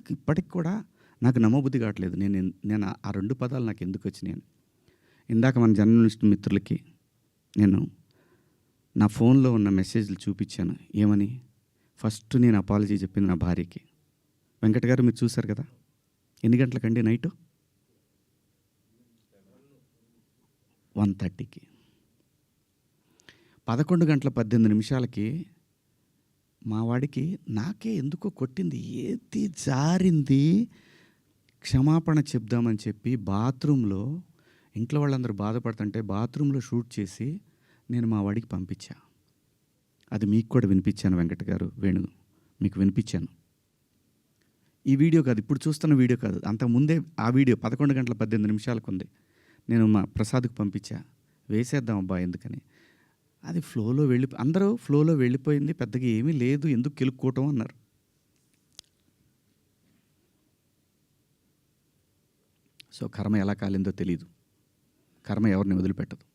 నాకు ఇప్పటికి కూడా నాకు నమ్మబుద్ధి కావట్లేదు. నేను ఆ 2 పదాలు నాకు ఎందుకు వచ్చినాయని. ఇందాక మన జర్నలిస్ట్ మిత్రులకి నేను నా ఫోన్‌లో ఉన్న మెసేజ్‌లు చూపించాను. ఏమని? ఫస్ట్ నేను అపాలజీ చెప్పింది నా భార్యకి. వెంకట్ గారు మీరు చూసారు కదా! ఎన్ని గంటలకండి నైటు? 1:30కి. 11:18 మా వాడికి నాకే ఎందుకో కొట్టింది. ఏది జారింది క్షమాపణ చెప్దామని చెప్పి బాత్రూంలో ఇంట్లో వాళ్ళందరూ బాధపడుతుంటే బాత్రూంలో షూట్ చేసి నేను మా వాడికి పంపించా. అది మీకు కూడా వినిపించాను వెంకట్ గారు, వేణు మీకు వినిపించాను. ఈ వీడియో కాదు, ఇప్పుడు చూస్తున్న వీడియో కాదు, అంతకుముందే ఆ వీడియో 11:18 ఉంది. నేను మా ప్రసాద్‌కి పంపించా. వేసేద్దాం అబ్బా ఎందుకని. అది అందరూ ఫ్లోలో వెళ్ళిపోయింది, పెద్దగా ఏమీ లేదు, ఎందుకు కెలుక్కోవటం అన్నారు. సో కర్మ ఎలా కాలిందో తెలీదు. కర్మ ఎవరిని వదిలిపెట్టదు.